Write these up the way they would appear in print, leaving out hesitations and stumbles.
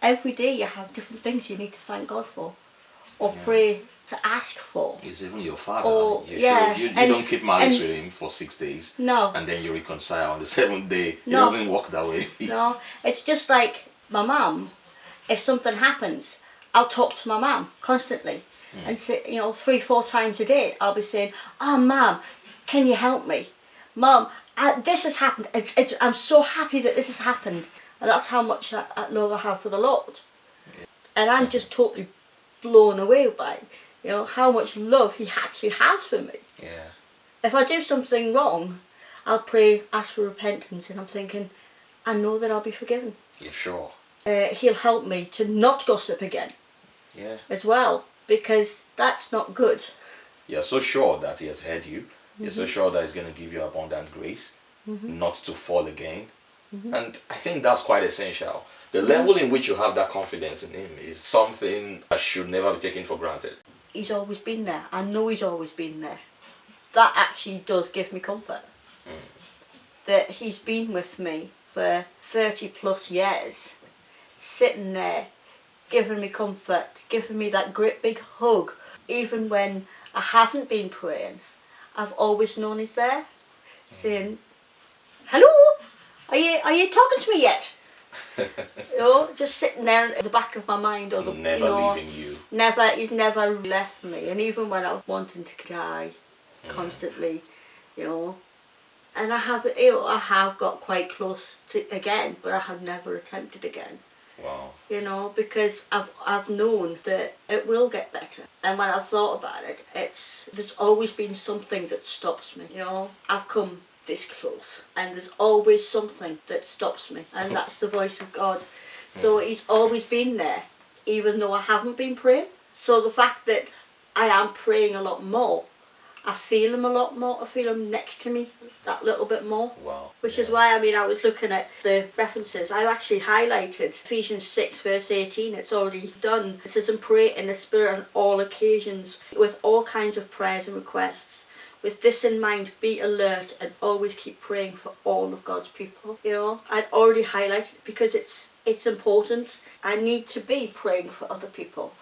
every day you have different things you need to thank God for, or pray to ask for. It's even your father. Or, You yeah, you and- don't keep malice and- with him for 6 days. No. And then you reconcile on the 7th day. No. It doesn't work that way. No, it's just like my mum. If something happens, I'll talk to my mum constantly, and say, 3-4 times a day, I'll be saying, "Oh, Mum, can you help me? Mum, this has happened. I'm so happy that this has happened," and that's how much love I have for the Lord. And I'm just totally blown away by, how much love He actually has for me. Yeah. If I do something wrong, I'll pray, ask for repentance, and I'm thinking, I know that I'll be forgiven. Yeah, sure. He'll help me to not gossip again Yeah. as well, because that's not good. You're so sure that He has heard you. You're so sure that He's going to give you abundant grace, not to fall again. And I think that's quite essential. The level in which you have that confidence in Him is something that should never be taken for granted. He's always been there. I know He's always been there. That actually does give me comfort. That He's been with me for 30 plus years, sitting there, giving me comfort, giving me that great big hug. Even when I haven't been praying, I've always known He's there, saying, "Hello, are you talking to me yet?" Just sitting there at the back of my mind, or Never leaving you. He's never left me. And even when I was wanting to die constantly, and I have got quite close to again, but I have never attempted again. Wow. Because I've known that it will get better. And when I've thought about it, there's always been something that stops me. I've come this close, and there's always something that stops me, and that's the voice of God. So He's always been there, even though I haven't been praying. So the fact that I am praying a lot more, I feel Him a lot more. I feel Him next to me that little bit more. Wow. Which is why, I was looking at the references. I actually highlighted Ephesians 6 verse 18. It's already done. It says, "And pray in the Spirit on all occasions, with all kinds of prayers and requests. With this in mind, be alert and always keep praying for all of God's people." I'd already highlighted it because it's important. I need to be praying for other people.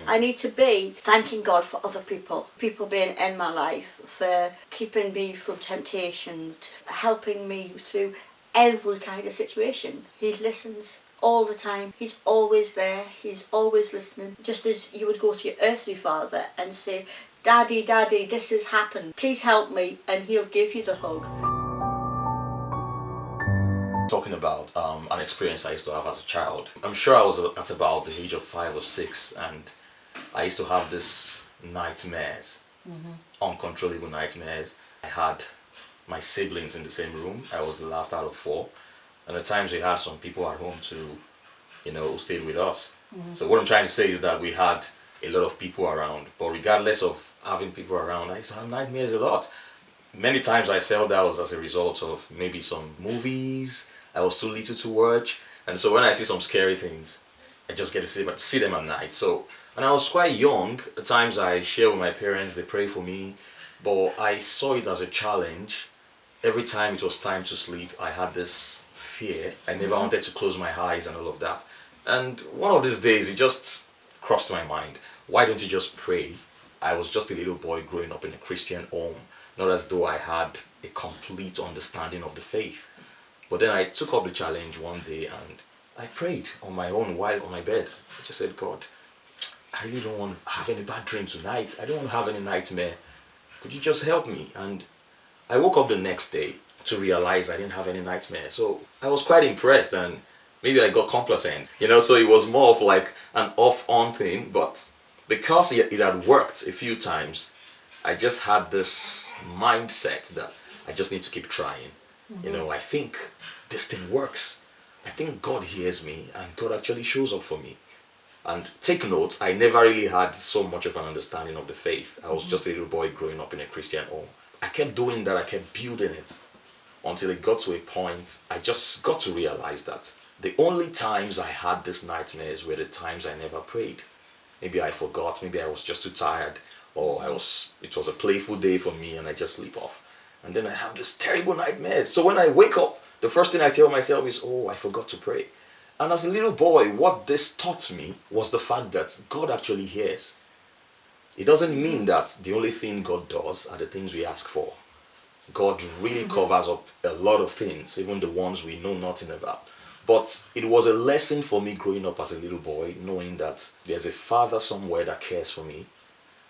I need to be thanking God for other people being in my life, for keeping me from temptation, helping me through every kind of situation. He listens all the time. He's always there. He's always listening. Just as you would go to your earthly father and say, "Daddy, Daddy, this has happened. Please help me," and He'll give you the hug. Talking about an experience I used to have as a child. I'm sure I was at about the age of 5 or 6, and I used to have this nightmares, uncontrollable nightmares. I had my siblings in the same room. I was the last out of 4, and at times we had some people at home too, who stayed with us. So what I'm trying to say is that we had a lot of people around, but regardless of having people around, I used to have nightmares a lot. Many times I felt that was as a result of maybe some movies I was too little to watch, and so when I see some scary things, I just get to see them at night. So, and I was quite young. At times I share with my parents, they pray for me, but I saw it as a challenge. Every time it was time to sleep, I had this fear. I never wanted to close my eyes and all of that. And one of these days, it just crossed my mind, why don't you just pray? I was just a little boy growing up in a Christian home, not as though I had a complete understanding of the faith. But then I took up the challenge one day and I prayed on my own while on my bed. I just said, "God, I really don't want to have any bad dreams tonight. I don't want to have any nightmare. Could you just help me?" And I woke up the next day to realize I didn't have any nightmare. So I was quite impressed, and maybe I got complacent. So it was more of like an off-on thing, but because it had worked a few times, I just had this mindset that I just need to keep trying. I think this thing works. I think God hears me, and God actually shows up for me. And take note, I never really had so much of an understanding of the faith. I was just a little boy growing up in a Christian home. I kept doing that, I kept building it, until it got to a point I just got to realize that the only times I had these nightmares were the times I never prayed. Maybe I forgot, maybe I was just too tired, or it was a playful day for me and I just sleep off. And then I have this terrible nightmares. So when I wake up, the first thing I tell myself is, "Oh, I forgot to pray." And as a little boy, what this taught me was the fact that God actually hears. It doesn't mean that the only thing God does are the things we ask for. God really covers up a lot of things, even the ones we know nothing about. But it was a lesson for me growing up as a little boy, knowing that there's a Father somewhere that cares for me.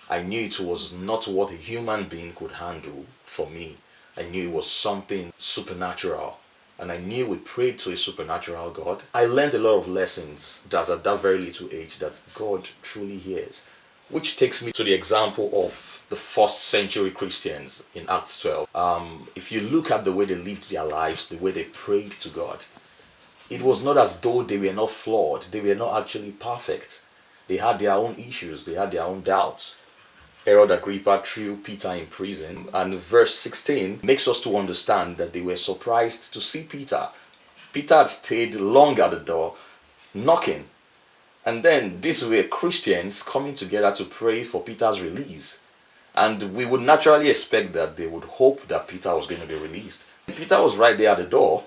I knew it was not what a human being could handle for me. I knew it was something supernatural. And I knew we prayed to a supernatural God. I learned a lot of lessons that at that very little age that God truly hears. Which takes me to the example of the first century Christians in Acts 12. If you look at the way they lived their lives, the way they prayed to God, it was not as though they were not flawed. They were not actually perfect. They had their own issues. They had their own doubts. Herod Agrippa threw Peter in prison, and verse 16 makes us to understand that they were surprised to see Peter. Peter had stayed long at the door, knocking. And then these were Christians coming together to pray for Peter's release. And we would naturally expect that they would hope that Peter was going to be released. Peter was right there at the door,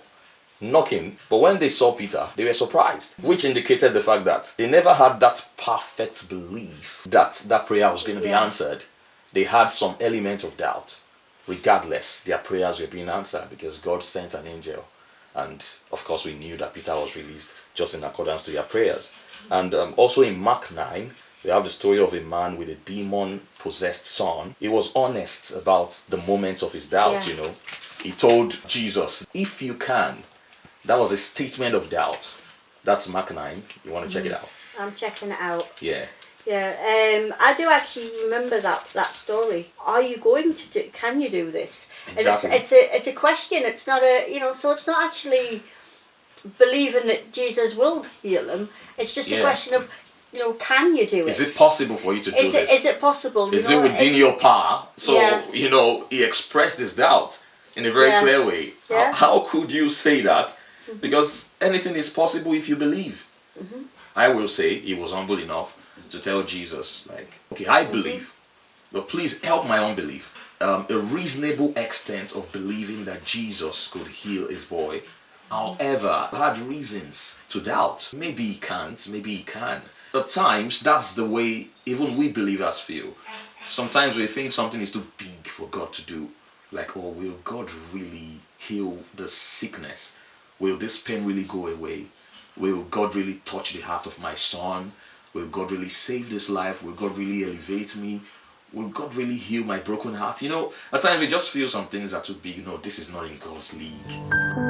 knocking, but when they saw Peter, they were surprised, which indicated the fact that they never had that perfect belief that that prayer was going to be answered. They had some element of doubt. Regardless, their prayers were being answered because God sent an angel, and of course we knew that Peter was released just in accordance to their prayers. And also in Mark 9, we have the story of a man with a demon-possessed son. He was honest about the moments of his doubt, He told Jesus, "If you can." That was a statement of doubt. That's Mark 9. You want to check it out? I'm checking it out. Yeah. Yeah, I do actually remember that story. Are you going to do? Can you do this? Exactly. And it's a question. It's not so it's not actually believing that Jesus will heal them. It's just a question of, can you do it? Is it possible for you to do this? Is it possible? Is it within your power? So, he expressed his doubt in a very clear way. Yeah. How could you say that? Because anything is possible if you believe. I will say he was humble enough to tell Jesus, okay, I believe, but please help my unbelief. A reasonable extent of believing that Jesus could heal his boy. However, had reasons to doubt. Maybe he can't, maybe he can. At times, that's the way even we believers feel. Sometimes we think something is too big for God to do. Like, will God really heal the sickness? Will this pain really go away? Will God really touch the heart of my son? Will God really save this life? Will God really elevate me? Will God really heal my broken heart? At times we just feel some things are too big. This is not in God's league.